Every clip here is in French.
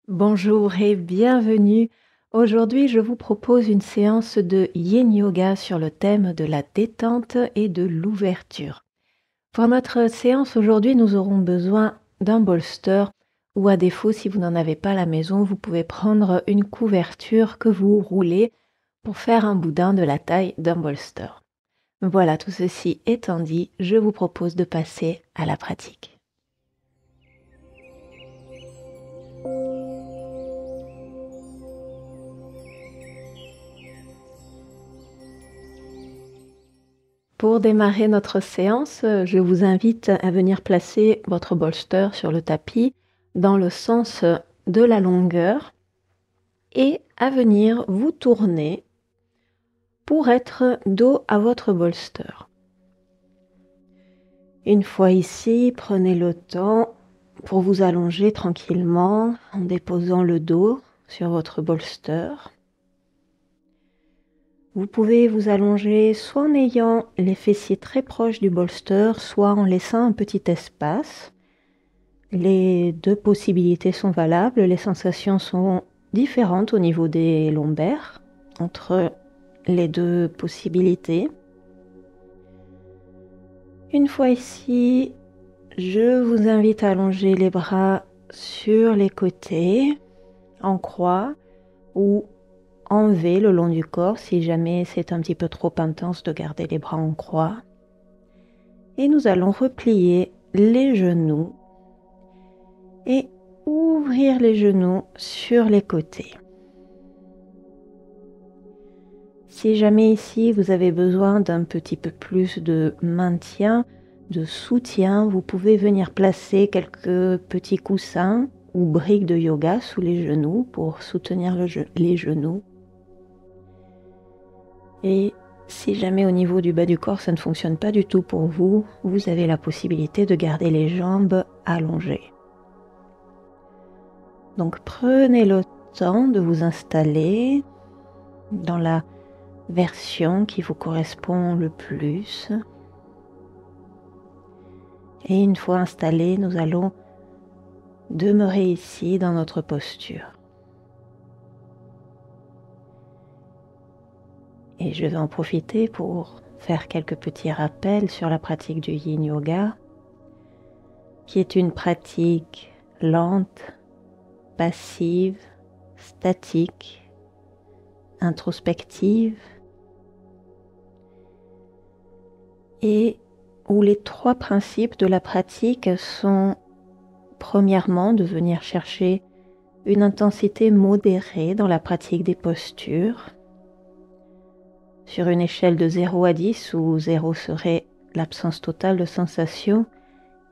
Bonjour et bienvenue. Aujourd'hui, je vous propose une séance de Yin Yoga sur le thème de la détente et de l'ouverture. Pour notre séance aujourd'hui, nous aurons besoin d'un bolster ou à défaut, si vous n'en avez pas à la maison, vous pouvez prendre une couverture que vous roulez pour faire un boudin de la taille d'un bolster. Voilà, tout ceci étant dit, je vous propose de passer à la pratique. Pour démarrer notre séance, je vous invite à venir placer votre bolster sur le tapis dans le sens de la longueur et à venir vous tourner pour être dos à votre bolster. Une fois ici, prenez le temps pour vous allonger tranquillement en déposant le dos sur votre bolster. Vous pouvez vous allonger soit en ayant les fessiers très proches du bolster, soit en laissant un petit espace. Les deux possibilités sont valables. Les sensations sont différentes au niveau des lombaires entre les deux possibilités. Une fois ici, je vous invite à allonger les bras sur les côtés, en croix ou en V le long du corps si jamais c'est un petit peu trop intense de garder les bras en croix. Et nous allons replier les genoux et ouvrir les genoux sur les côtés. Si jamais ici vous avez besoin d'un petit peu plus de maintien, de soutien, vous pouvez venir placer quelques petits coussins ou briques de yoga sous les genoux pour soutenir les genoux. Et si jamais au niveau du bas du corps ça ne fonctionne pas du tout pour vous, vous avez la possibilité de garder les jambes allongées. Donc prenez le temps de vous installer dans la version qui vous correspond le plus. Et une fois installé, nous allons demeurer ici dans notre posture. Et je vais en profiter pour faire quelques petits rappels sur la pratique du Yin Yoga, qui est une pratique lente, passive, statique, introspective, et où les trois principes de la pratique sont premièrement de venir chercher une intensité modérée dans la pratique des postures, sur une échelle de 0 à 10 où 0 serait l'absence totale de sensation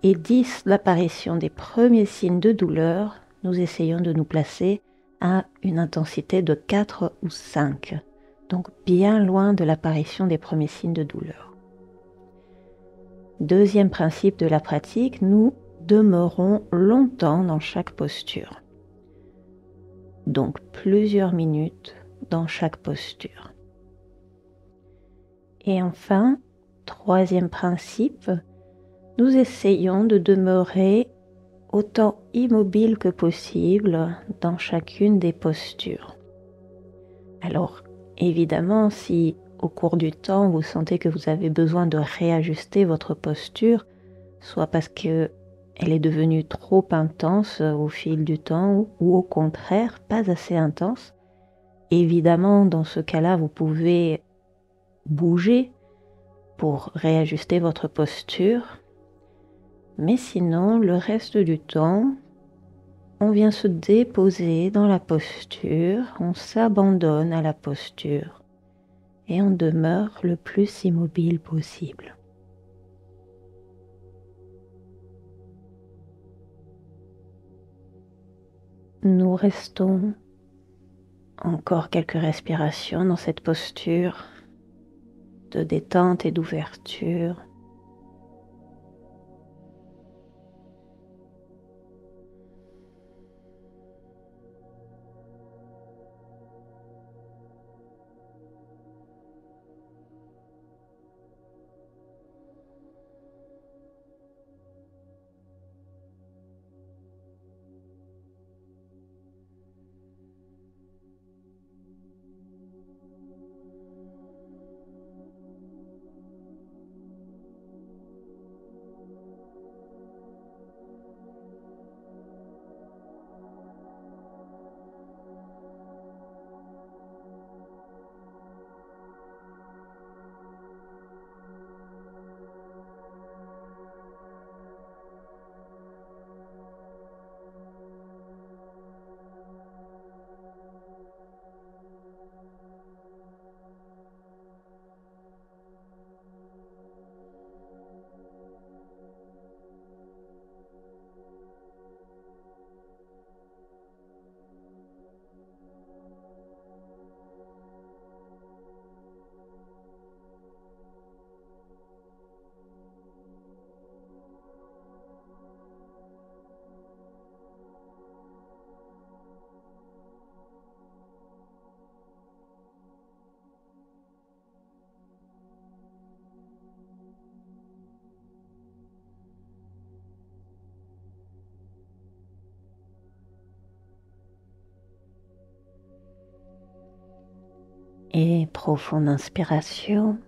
et 10 l'apparition des premiers signes de douleur, nous essayons de nous placer à une intensité de 4 ou 5, donc bien loin de l'apparition des premiers signes de douleur. Deuxième principe de la pratique, nous demeurons longtemps dans chaque posture, donc plusieurs minutes dans chaque posture. Et enfin, troisième principe, nous essayons de demeurer autant immobile que possible dans chacune des postures. Alors, évidemment, si au cours du temps vous sentez que vous avez besoin de réajuster votre posture, soit parce que elle est devenue trop intense au fil du temps ou au contraire pas assez intense, évidemment dans ce cas-là vous pouvez bouger pour réajuster votre posture, mais sinon le reste du temps on vient se déposer dans la posture, on s'abandonne à la posture et on demeure le plus immobile possible. Nous restons encore quelques respirations dans cette posture de détente et d'ouverture. Et profonde inspiration.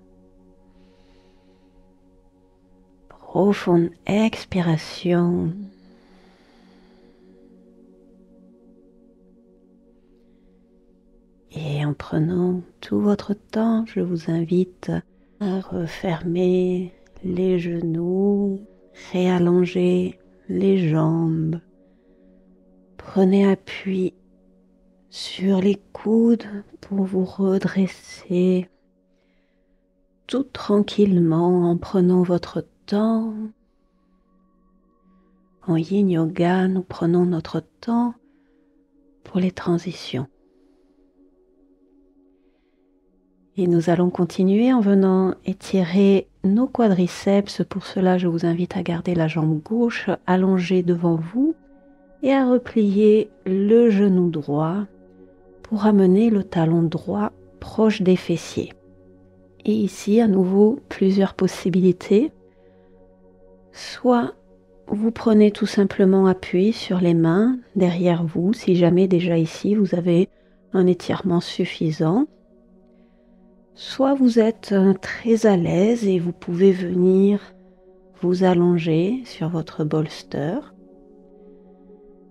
Profonde expiration. Et en prenant tout votre temps, je vous invite à refermer les genoux, réallonger les jambes. Prenez appui sur les coudes pour vous redresser tout tranquillement en prenant votre temps. En yin yoga, nous prenons notre temps pour les transitions. Et nous allons continuer en venant étirer nos quadriceps. Pour cela, je vous invite à garder la jambe gauche allongée devant vous et à replier le genou droit pour amener le talon droit proche des fessiers. Et ici, à nouveau, plusieurs possibilités. Soit vous prenez tout simplement appui sur les mains derrière vous, si jamais déjà ici vous avez un étirement suffisant. Soit vous êtes très à l'aise et vous pouvez venir vous allonger sur votre bolster.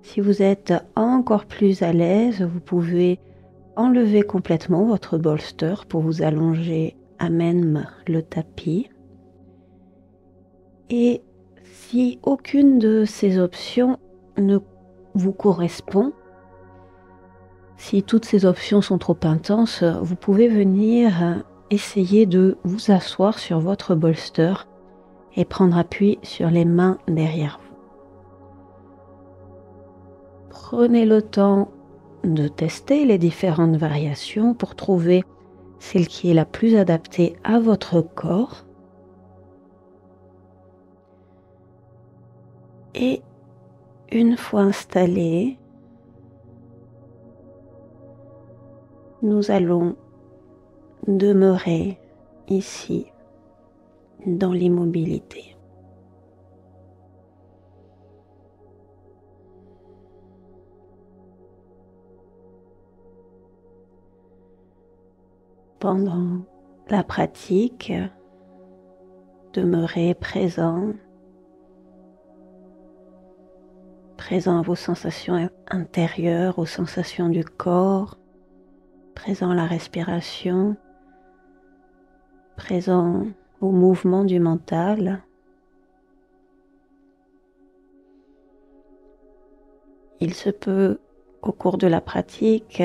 Si vous êtes encore plus à l'aise, vous pouvez enlever complètement votre bolster pour vous allonger à même le tapis. Et si aucune de ces options ne vous correspond, si toutes ces options sont trop intenses, vous pouvez venir essayer de vous asseoir sur votre bolster et prendre appui sur les mains derrière vous. Prenez le temps de tester les différentes variations pour trouver celle qui est la plus adaptée à votre corps. Et une fois installé, nous allons demeurer ici dans l'immobilité. Pendant la pratique, demeurez présent à vos sensations intérieures, aux sensations du corps, présent à la respiration, présent au mouvement du mental. Il se peut qu'au cours de la pratique,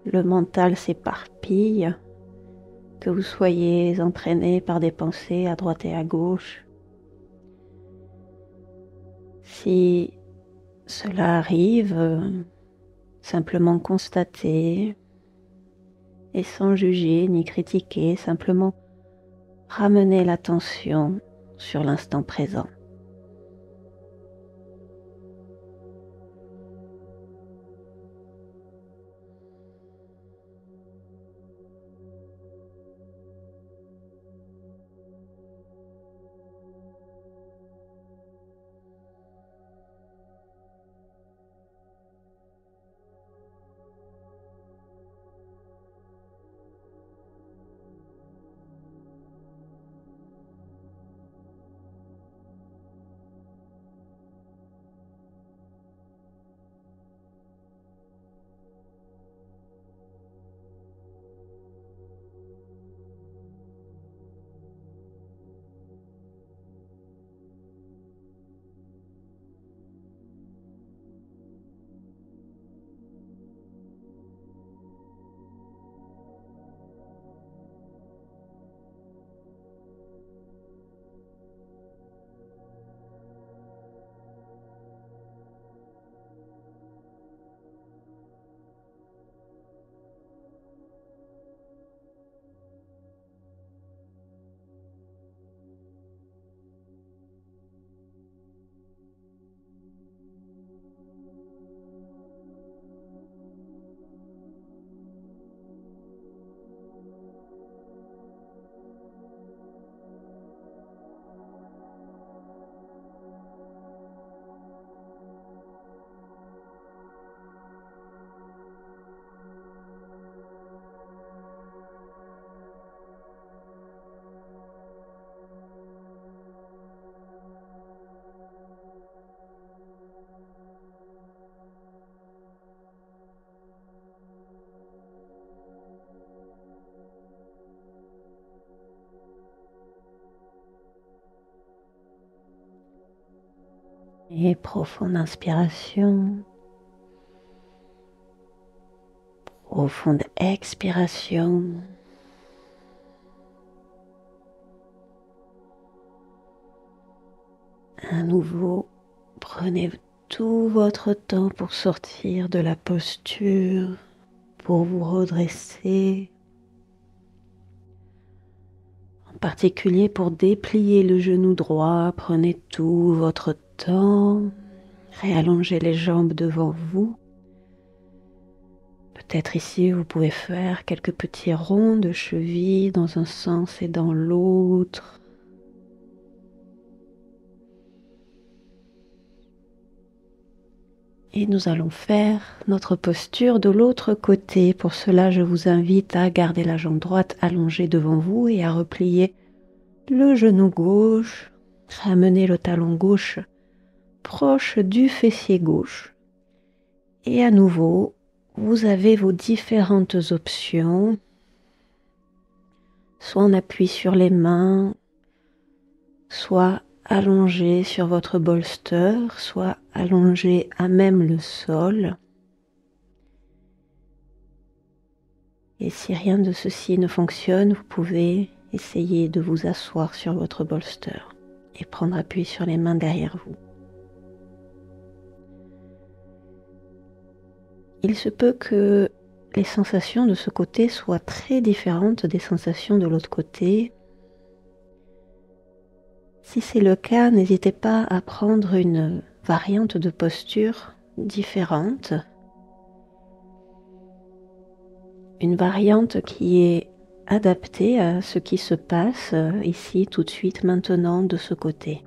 le mental s'éparpille, que vous soyez entraîné par des pensées à droite et à gauche. Si cela arrive, simplement constater et sans juger ni critiquer, simplement ramener l'attention sur l'instant présent. Et profonde inspiration. Profonde expiration. À nouveau, prenez tout votre temps pour sortir de la posture, pour vous redresser. En particulier pour déplier le genou droit, prenez tout votre temps. Réallongez les jambes devant vous. Peut-être ici, vous pouvez faire quelques petits ronds de cheville dans un sens et dans l'autre. Et nous allons faire notre posture de l'autre côté. Pour cela, je vous invite à garder la jambe droite allongée devant vous et à replier le genou gauche. Ramener le talon gauche proche du fessier gauche. Et à nouveau, vous avez vos différentes options. Soit on appuie sur les mains, soit allongé sur votre bolster, soit allongé à même le sol. Et si rien de ceci ne fonctionne, vous pouvez essayer de vous asseoir sur votre bolster et prendre appui sur les mains derrière vous. Il se peut que les sensations de ce côté soient très différentes des sensations de l'autre côté. Si c'est le cas, n'hésitez pas à prendre une variante de posture différente. Une variante qui est adaptée à ce qui se passe ici, tout de suite, maintenant, de ce côté.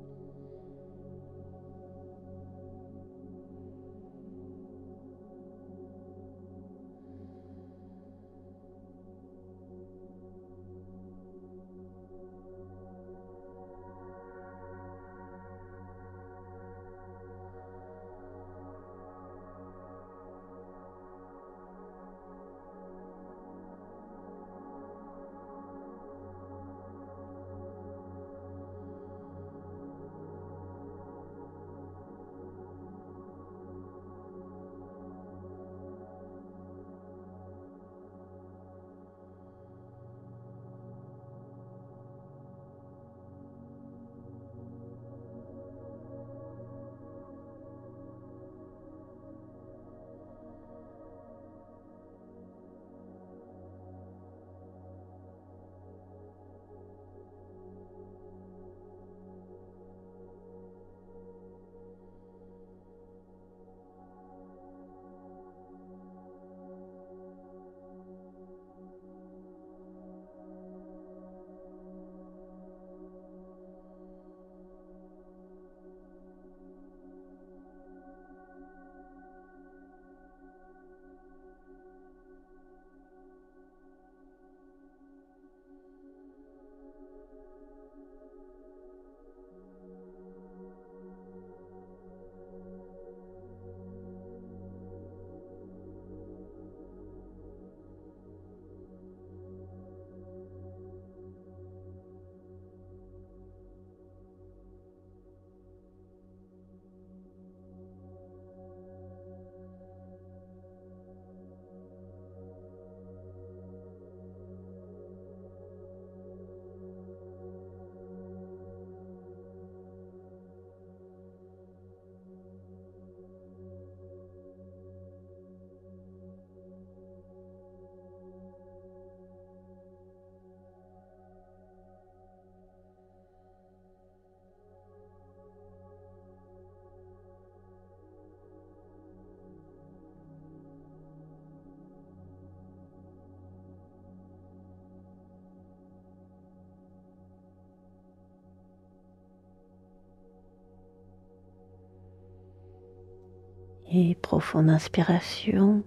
Et profonde inspiration,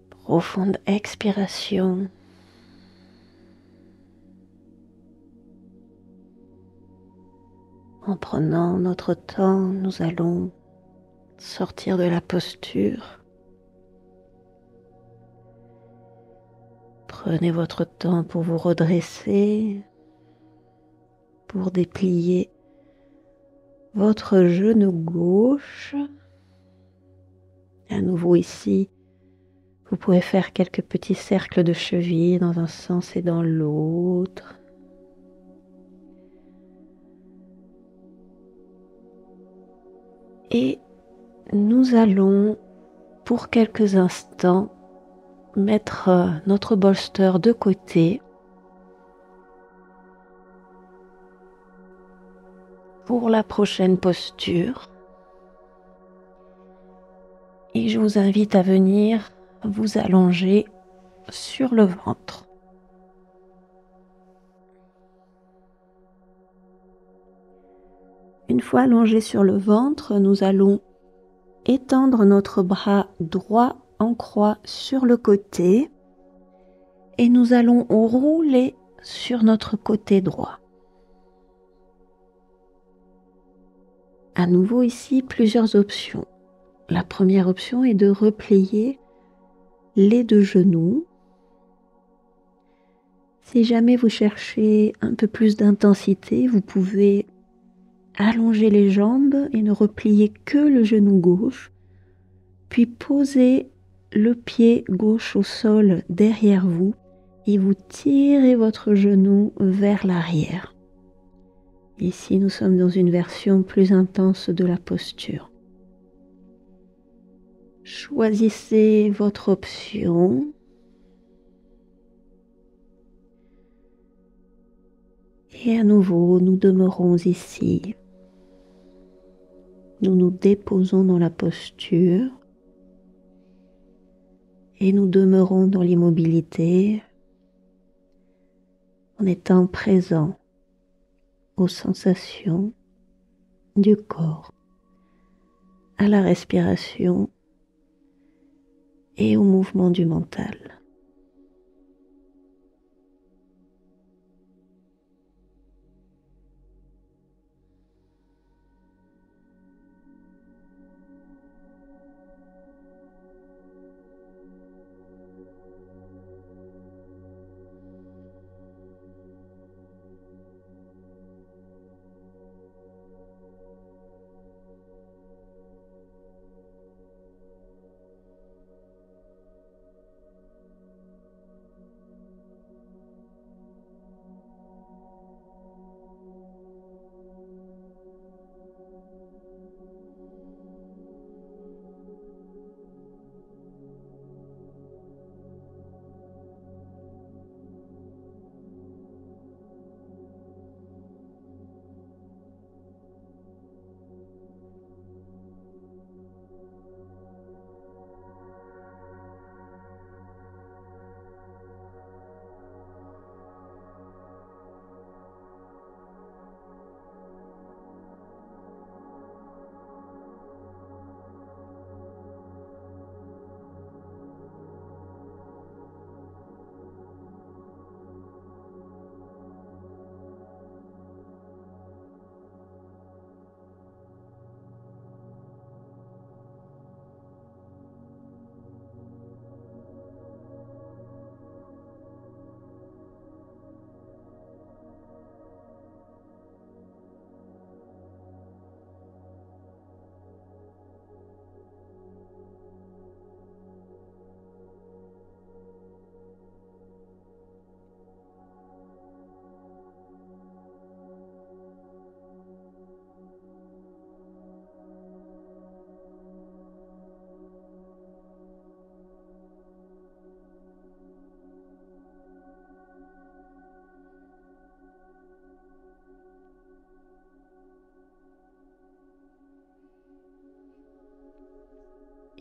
profonde expiration. En prenant notre temps, nous allons sortir de la posture. Prenez votre temps pour vous redresser, pour déplier votre genou gauche. À nouveau ici, vous pouvez faire quelques petits cercles de cheville dans un sens et dans l'autre. Et nous allons, pour quelques instants, mettre notre bolster de côté pour la prochaine posture. Et je vous invite à venir vous allonger sur le ventre. Une fois allongé sur le ventre, nous allons étendre notre bras droit en croix sur le côté et nous allons rouler sur notre côté droit. À nouveau ici, plusieurs options. La première option est de replier les deux genoux. Si jamais vous cherchez un peu plus d'intensité, vous pouvez allonger les jambes et ne replier que le genou gauche, puis poser le pied gauche au sol derrière vous et vous tirez votre genou vers l'arrière. Ici, nous sommes dans une version plus intense de la posture. Choisissez votre option. Et à nouveau, nous demeurons ici. Nous nous déposons dans la posture et nous demeurons dans l'immobilité en étant présents aux sensations du corps, à la respiration et au mouvement du mental.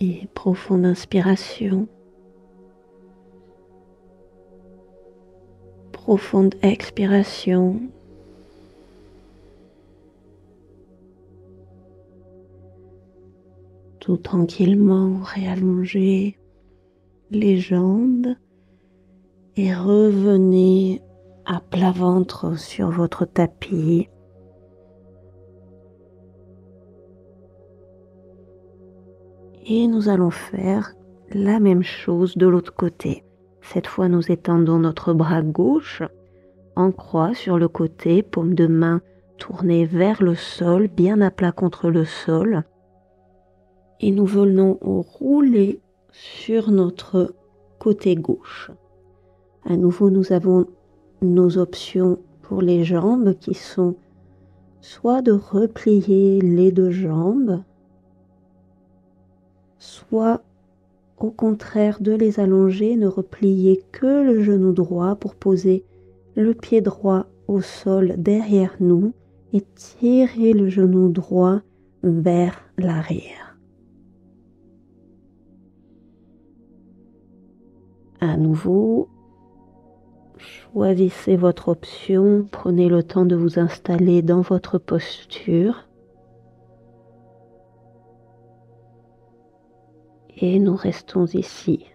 Et profonde inspiration, profonde expiration. Tout tranquillement, réallongez les jambes et revenez à plat ventre sur votre tapis. Et nous allons faire la même chose de l'autre côté. Cette fois, nous étendons notre bras gauche en croix sur le côté, paume de main tournés vers le sol, bien à plat contre le sol. Et nous venons rouler sur notre côté gauche. À nouveau, nous avons nos options pour les jambes qui sont soit de replier les deux jambes, soit au contraire de les allonger, ne replier que le genou droit pour poser le pied droit au sol derrière nous et tirer le genou droit vers l'arrière. À nouveau, choisissez votre option, prenez le temps de vous installer dans votre posture et nous restons ici.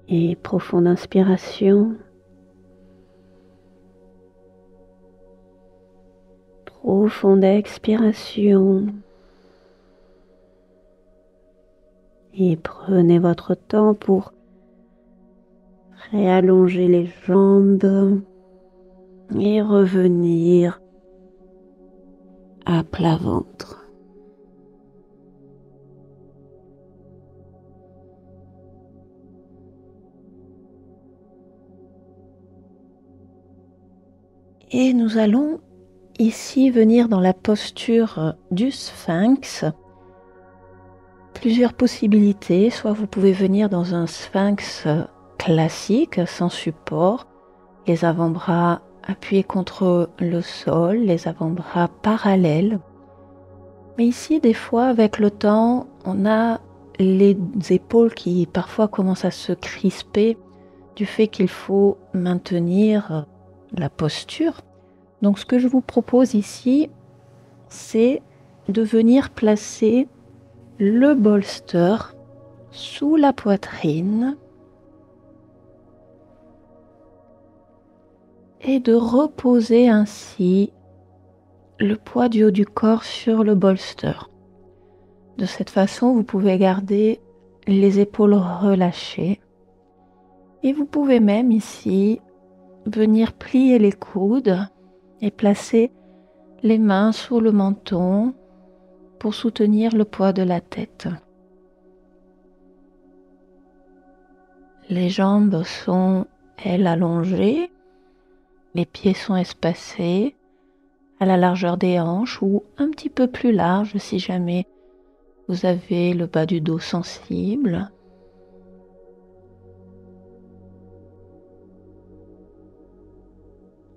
Et profonde inspiration, profonde expiration. Et prenez votre temps pour réallonger les jambes et revenir à plat ventre. Et nous allons ici venir dans la posture du sphinx. Plusieurs possibilités, soit vous pouvez venir dans un sphinx classique, sans support, les avant-bras appuyés contre le sol, les avant-bras parallèles. Mais ici, des fois, avec le temps, on a les épaules qui parfois commencent à se crisper du fait qu'il faut maintenir la posture. Donc ce que je vous propose ici, c'est de venir placer le bolster sous la poitrine et de reposer ainsi le poids du haut du corps sur le bolster. De cette façon, vous pouvez garder les épaules relâchées et vous pouvez même ici venir plier les coudes et placer les mains sous le menton pour soutenir le poids de la tête. Les jambes sont, elles, allongées, les pieds sont espacés à la largeur des hanches ou un petit peu plus large si jamais vous avez le bas du dos sensible.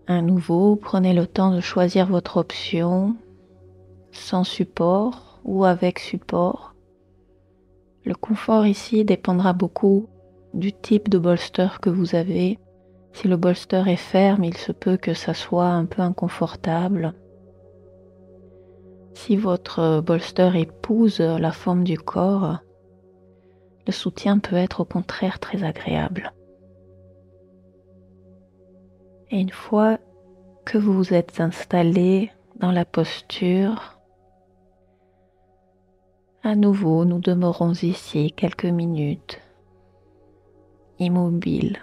À nouveau, prenez le temps de choisir votre option, sans support ou avec support. Le confort ici dépendra beaucoup du type de bolster que vous avez. Si le bolster est ferme, il se peut que ça soit un peu inconfortable. Si votre bolster épouse la forme du corps, le soutien peut être au contraire très agréable. Et une fois que vous vous êtes installé dans la posture, à nouveau, nous demeurons ici quelques minutes, immobiles.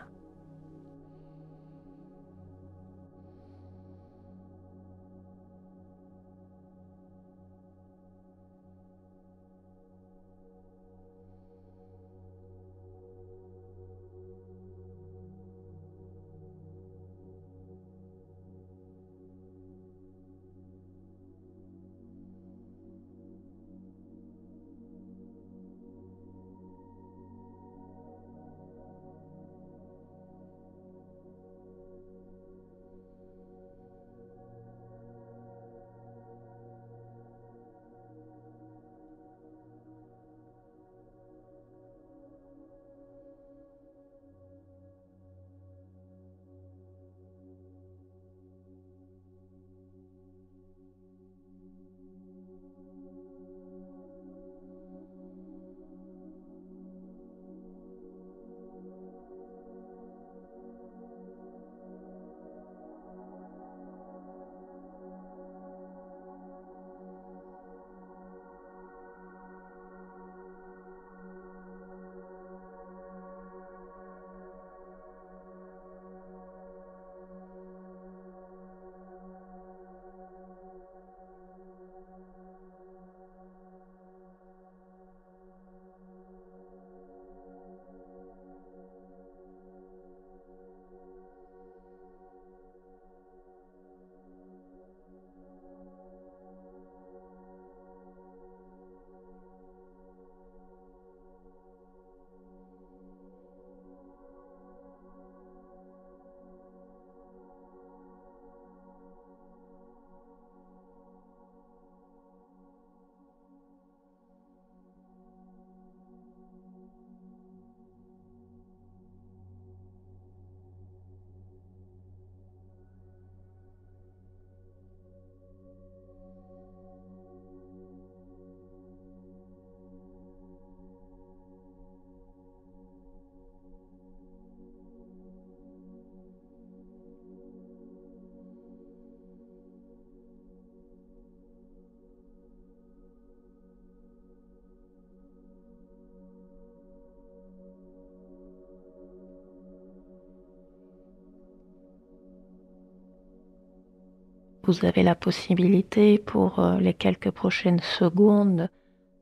Vous avez la possibilité pour les quelques prochaines secondes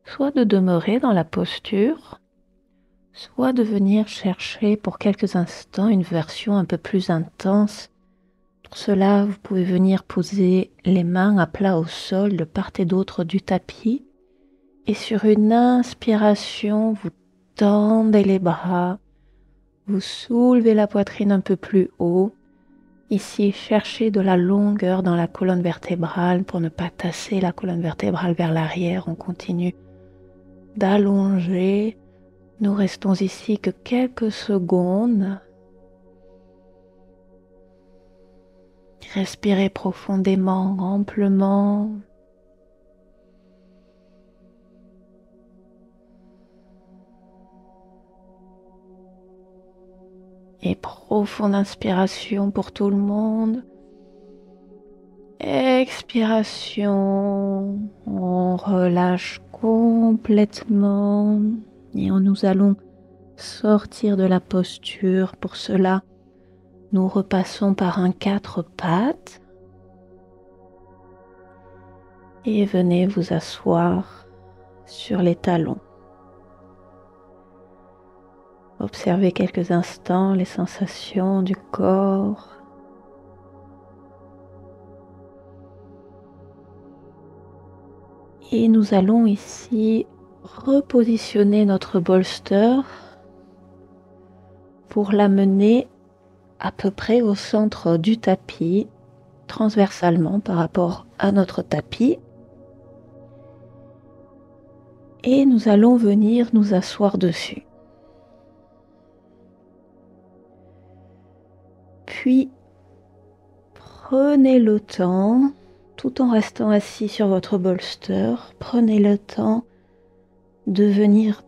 soit de demeurer dans la posture, soit de venir chercher pour quelques instants une version un peu plus intense. Pour cela, vous pouvez venir poser les mains à plat au sol de part et d'autre du tapis et sur une inspiration, vous tendez les bras, vous soulevez la poitrine un peu plus haut. Ici, cherchez de la longueur dans la colonne vertébrale pour ne pas tasser la colonne vertébrale vers l'arrière. On continue d'allonger. Nous restons ici que quelques secondes. Respirez profondément, amplement. Et profonde inspiration pour tout le monde. Expiration. On relâche complètement. Et nous allons sortir de la posture. Pour cela, nous repassons par un 4 pattes. et venez vous asseoir sur les talons. Observez quelques instants les sensations du corps. Et nous allons ici repositionner notre bolster pour l'amener à peu près au centre du tapis, transversalement par rapport à notre tapis. Et nous allons venir nous asseoir dessus. Puis, prenez le temps, tout en restant assis sur votre bolster, prenez le temps de venir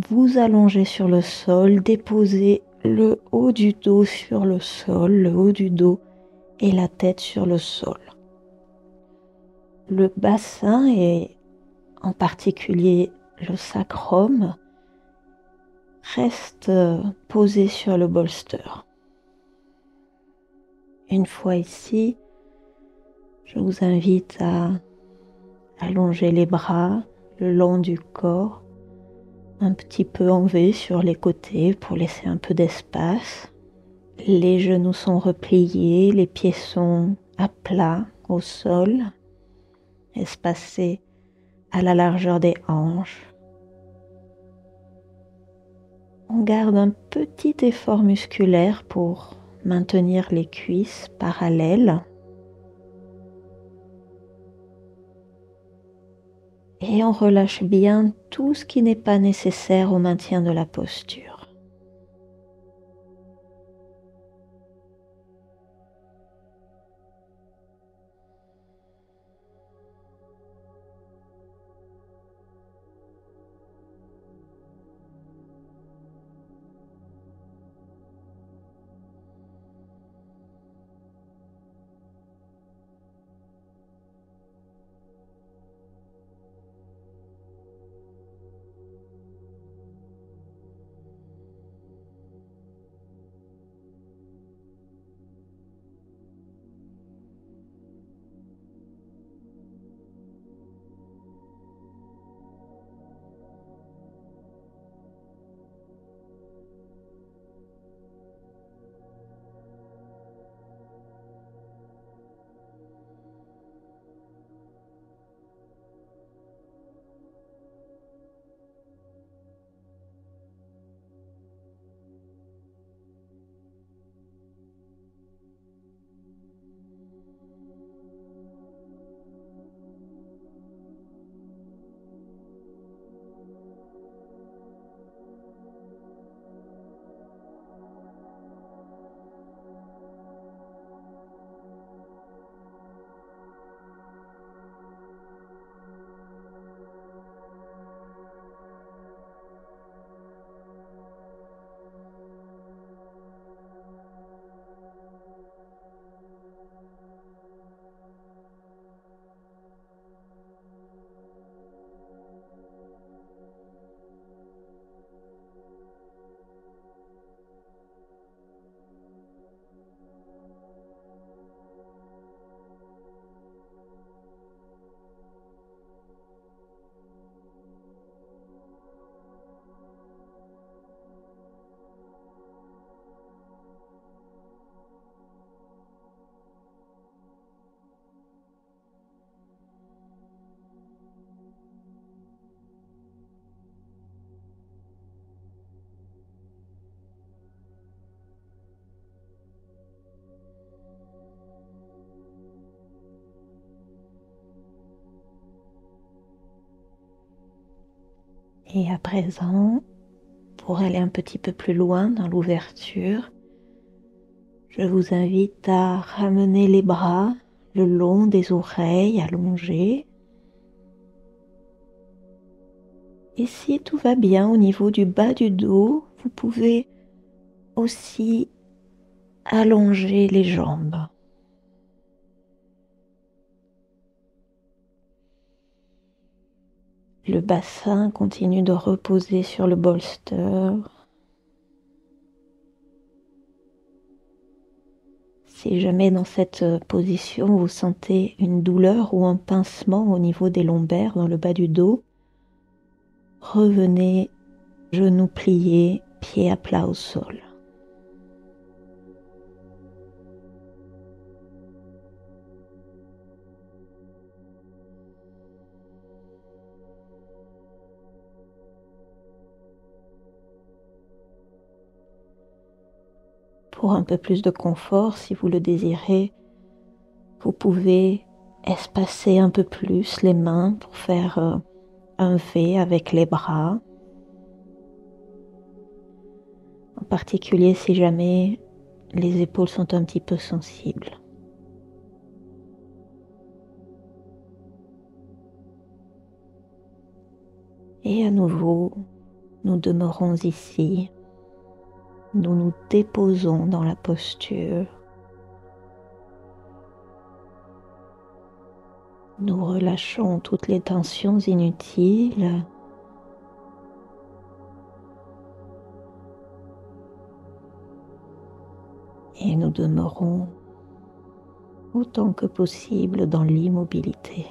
vous allonger sur le sol, déposer le haut du dos sur le sol, le haut du dos et la tête sur le sol. Le bassin et en particulier le sacrum reste posé sur le bolster. Une fois ici, je vous invite à allonger les bras le long du corps, un petit peu en V sur les côtés pour laisser un peu d'espace. Les genoux sont repliés, les pieds sont à plat au sol, espacés à la largeur des hanches. On garde un petit effort musculaire pour maintenir les cuisses parallèles. Et on relâche bien tout ce qui n'est pas nécessaire au maintien de la posture. Et à présent, pour aller un petit peu plus loin dans l'ouverture, je vous invite à ramener les bras le long des oreilles allongées. Et si tout va bien au niveau du bas du dos, vous pouvez aussi allonger les jambes. Le bassin continue de reposer sur le bolster. Si jamais dans cette position vous sentez une douleur ou un pincement au niveau des lombaires, dans le bas du dos, revenez genoux pliés, pieds à plat au sol. Pour un peu plus de confort, si vous le désirez, vous pouvez espacer un peu plus les mains pour faire un V avec les bras. En particulier si jamais les épaules sont un petit peu sensibles. Et à nouveau, nous demeurons ici. Nous nous déposons dans la posture. Nous relâchons toutes les tensions inutiles. Et nous demeurons autant que possible dans l'immobilité.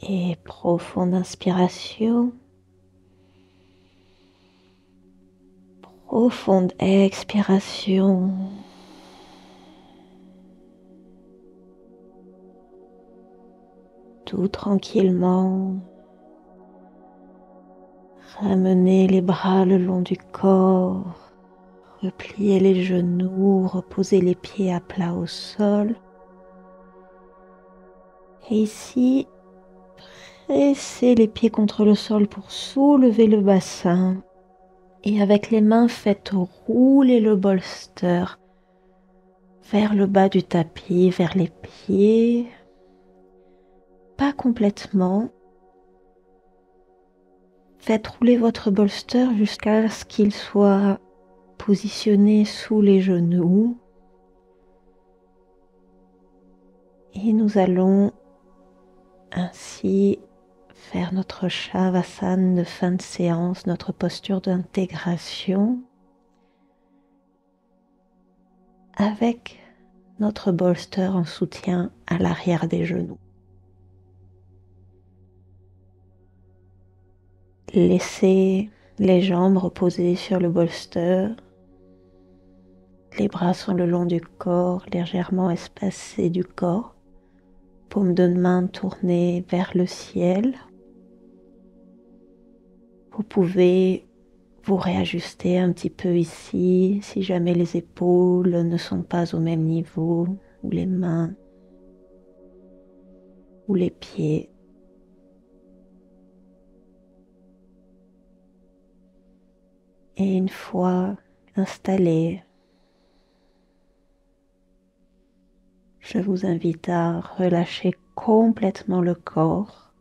Et profonde inspiration. Profonde expiration. Tout tranquillement. Ramenez les bras le long du corps. Repliez les genoux, reposez les pieds à plat au sol. Et ici, pressez les pieds contre le sol pour soulever le bassin. Et avec les mains, faites rouler le bolster vers le bas du tapis, vers les pieds. Pas complètement. Faites rouler votre bolster jusqu'à ce qu'il soit positionné sous les genoux. Et nous allons ainsi faire notre Shavasana de fin de séance, notre posture d'intégration avec notre bolster en soutien à l'arrière des genoux. Laissez les jambes reposer sur le bolster, les bras sur le long du corps, légèrement espacés du corps, paume de main tournée vers le ciel. Vous pouvez vous réajuster un petit peu ici, si jamais les épaules ne sont pas au même niveau, ou les mains, ou les pieds. Et une fois installé, je vous invite à relâcher complètement le corps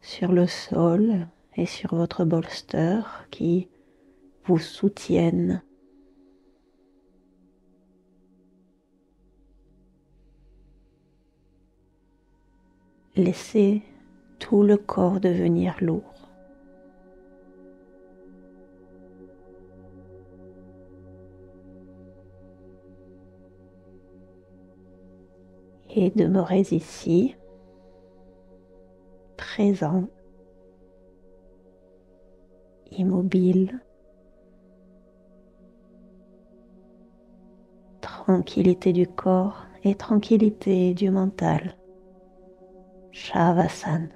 sur le sol et sur votre bolster qui vous soutiennent. Laissez tout le corps devenir lourd. Et demeurez ici, présent, immobile, tranquillité du corps et tranquillité du mental. Shavasana.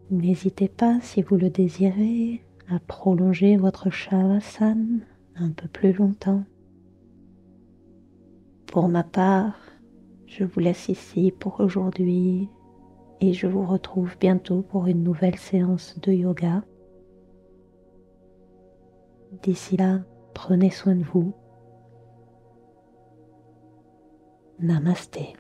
N'hésitez pas, si vous le désirez, à prolonger votre Shavasana un peu plus longtemps. Pour ma part, je vous laisse ici pour aujourd'hui et je vous retrouve bientôt pour une nouvelle séance de yoga. D'ici là, prenez soin de vous. Namasté.